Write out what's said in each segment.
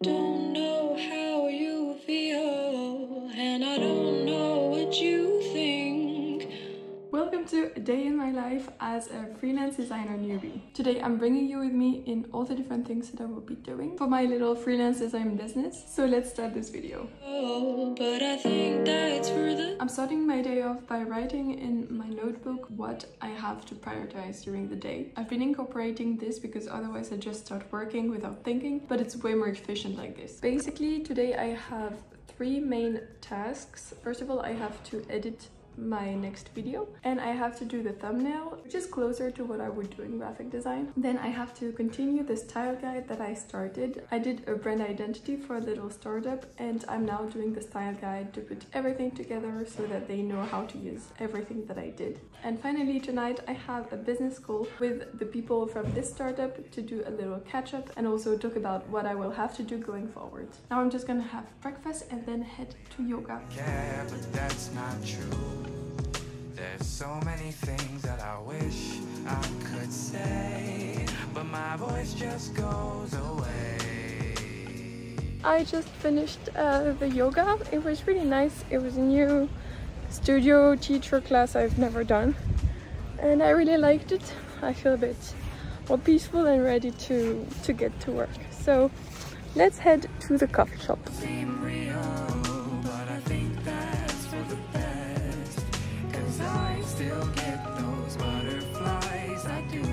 Don't know how you feel, and I don't know what you think. Welcome to a day in my life as a freelance designer newbie. Today I'm bringing you with me in all the different things that I will be doing for my little freelance design business. So let's start this video. But I think that's for the... I'm starting my day off by writing in my notebook what I have to prioritize during the day. I've been incorporating this because otherwise I just start working without thinking, but it's way more efficient like this. Basically today I have three main tasks. First of all, I have to edit my next video and I have to do the thumbnail, which is closer to what I would do in graphic design. Then I have to continue the style guide that I started. I did a brand identity for a little startup and I'm now doing the style guide to put everything together so that they know how to use everything that I did. And finally tonight I have a business call with the people from this startup to do a little catch up and also talk about what I will have to do going forward. Now I'm just gonna have breakfast and then head to yoga. Yeah, but that's not true. There's so many things that I wish I could say, but my voice just goes away. I just finished the yoga. It was really nice. It was a new studio teacher class I've never done and I really liked it. I feel a bit more peaceful and ready to get to work. So let's head to the coffee shop. Seem real, but I think that's for the best, 'cause I still get those butterflies, I do.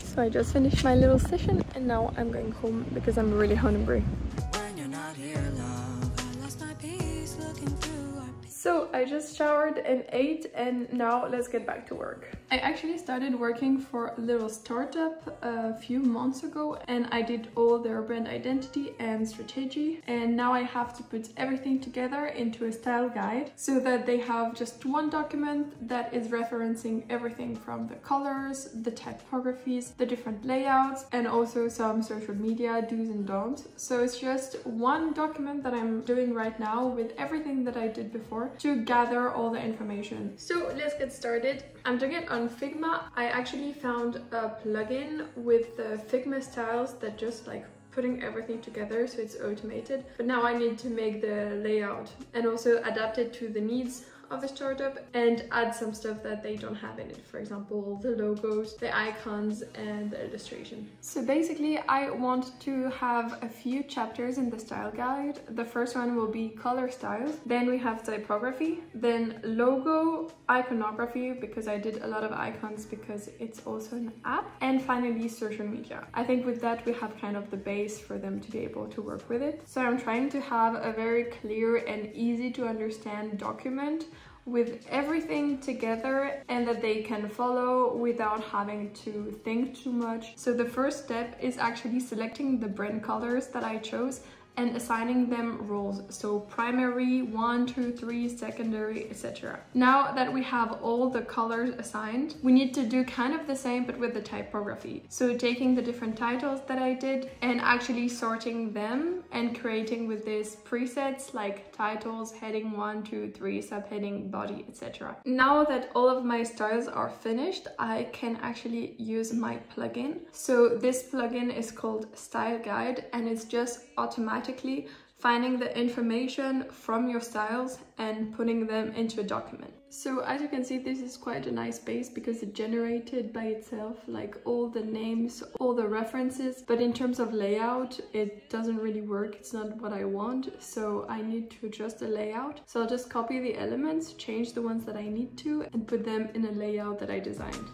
So I just finished my little session and now I'm going home because I'm really hungry. When you're not here, love, I lost my peace looking through our... So I just showered and ate and now let's get back to work. I actually started working for a little startup a few months ago and I did all their brand identity and strategy, and now I have to put everything together into a style guide so that they have just one document that is referencing everything from the colors, the typographies, the different layouts, and also some social media do's and don'ts. So it's just one document that I'm doing right now with everything that I did before to gather all the information. So let's get started. I'm doing it on Figma. I actually found a plugin with the Figma styles that just like putting everything together so it's automated. But now I need to make the layout and also adapt it to the needs of the startup and add some stuff that they don't have in it. For example, the logos, the icons, and the illustration. So basically, I want to have a few chapters in the style guide. The first one will be color styles. Then we have typography, then logo, iconography, because I did a lot of icons because it's also an app, and finally social media. I think with that we have kind of the base for them to be able to work with it. So I'm trying to have a very clear and easy to understand document with everything together and that they can follow without having to think too much. So the first step is actually selecting the brand colors that I chose and assigning them roles, so primary, 1, 2, 3, secondary, etc. Now that we have all the colors assigned, we need to do kind of the same but with the typography. So taking the different titles that I did and actually sorting them and creating with these presets like titles, heading 1, 2, 3, subheading, body, etc. Now that all of my styles are finished, I can actually use my plugin. So this plugin is called Style Guide and it's just automatically finding the information from your styles and putting them into a document. So as you can see, this is quite a nice base because it generated by itself like all the names, all the references, but in terms of layout, it doesn't really work. It's not what I want, so I need to adjust the layout. So I'll just copy the elements, change the ones that I need to, and put them in a layout that I designed.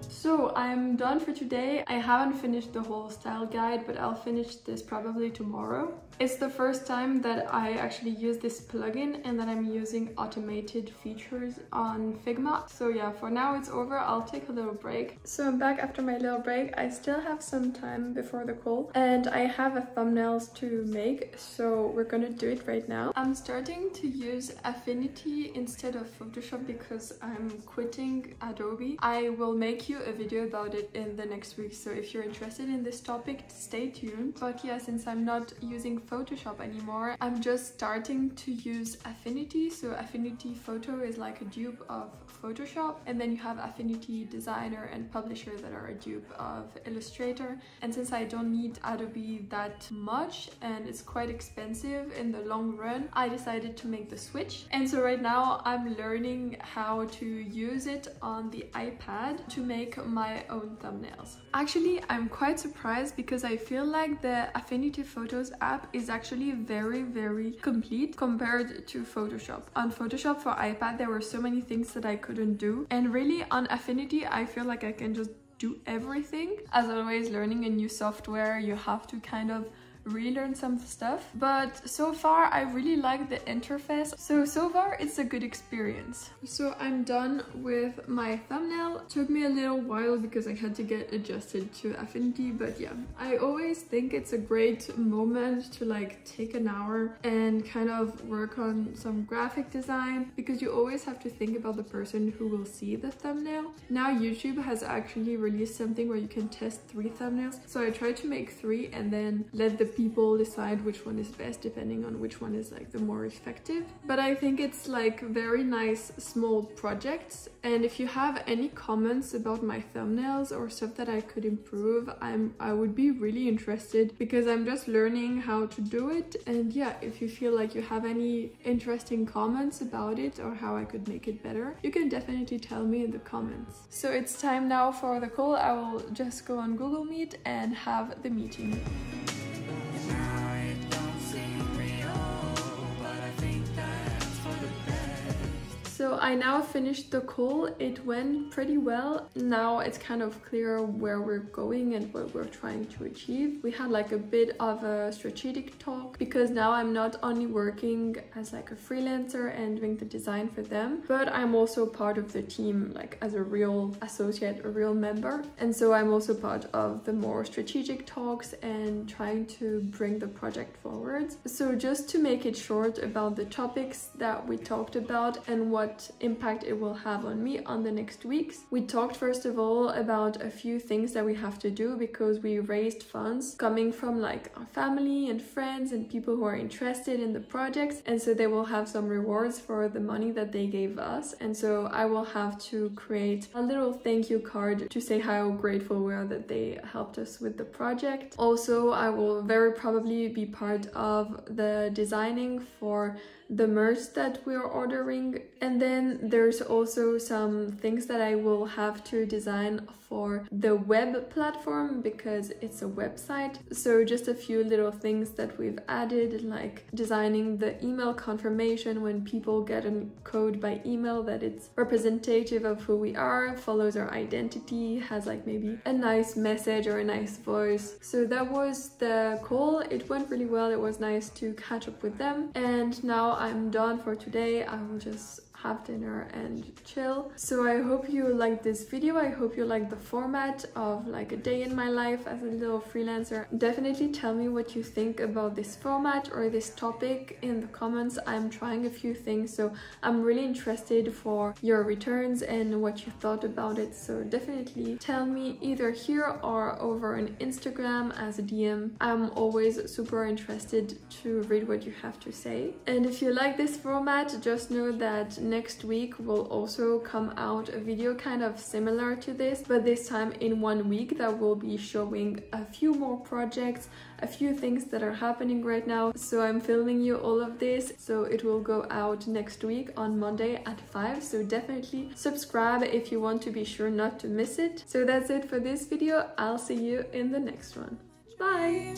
So I'm done for today. I haven't finished the whole style guide, but I'll finish this probably tomorrow. It's the first time that I actually use this plugin and that I'm using automated features on Figma. So yeah, for now it's over. I'll take a little break. So I'm back after my little break. I still have some time before the call and I have a thumbnails to make, so we're gonna do it right now. I'm starting to use Affinity instead of Photoshop because I'm quitting Adobe. I will make you a video about it in the next week, so if you're interested in this topic, stay tuned. But yeah, since I'm not using Photoshop anymore. I'm just starting to use Affinity. So Affinity Photo is like a dupe of Photoshop, and then you have Affinity Designer and Publisher that are a dupe of Illustrator. And since I don't need Adobe that much and it's quite expensive in the long run, I decided to make the switch. And so right now I'm learning how to use it on the iPad to make my own thumbnails. Actually, I'm quite surprised because I feel like the Affinity Photos app is actually very complete compared to Photoshop. On Photoshop for iPad there were so many things that I couldn't do, and really on Affinity I feel like I can just do everything. As always, learning a new software, you have to kind of relearn some stuff, but so far I really like the interface. So far it's a good experience. So I'm done with my thumbnail. Took me a little while because I had to get adjusted to Affinity, but yeah, I always think it's a great moment to like take an hour and kind of work on some graphic design, because you always have to think about the person who will see the thumbnail. Now YouTube has actually released something where you can test 3 thumbnails, so I tried to make 3 and then let the people decide which one is best depending on which one is like the more effective. But I think it's like very nice small projects, and if you have any comments about my thumbnails or stuff that I could improve, I would be really interested, because I'm just learning how to do it. And yeah, if you feel like you have any interesting comments about it or how I could make it better, you can definitely tell me in the comments. So it's time now for the call. I will just go on Google Meet and have the meeting. So I now finished the call. It went pretty well. Now it's kind of clear where we're going and what we're trying to achieve. We had like a bit of a strategic talk, because now I'm not only working as like a freelancer and doing the design for them, but I'm also part of the team, like as a real associate, a real member. And so I'm also part of the more strategic talks and trying to bring the project forward. So just to make it short about the topics that we talked about and what impact it will have on me on the next weeks. We talked first of all about a few things that we have to do, because we raised funds coming from like our family and friends and people who are interested in the projects, and so they will have some rewards for the money that they gave us. And so I will have to create a little thank you card to say how grateful we are that they helped us with the project. Also, I will very probably be part of the designing for the merch that we're ordering. And then there's also some things that I will have to design for the web platform, because it's a website. So just a few little things that we've added, like designing the email confirmation when people get a code by email, that it's representative of who we are, follows our identity, has like maybe a nice message or a nice voice. So that was the call. It went really well. It was nice to catch up with them. And now I'm done for today. I will just have dinner and chill. So I hope you liked this video. I hope you liked the format of like a day in my life as a little freelancer. Definitely tell me what you think about this format or this topic in the comments. I'm trying a few things, so I'm really interested for your returns and what you thought about it. So definitely tell me either here or over on Instagram as a DM. I'm always super interested to read what you have to say. And if you like this format, just know that next week will also come out a video kind of similar to this, but this time in 1 week, that will be showing a few more projects, a few things that are happening right now. So I'm filming you all of this, so it will go out next week on Monday at 5. So definitely subscribe if you want to be sure not to miss it. So that's it for this video. I'll see you in the next one. Bye!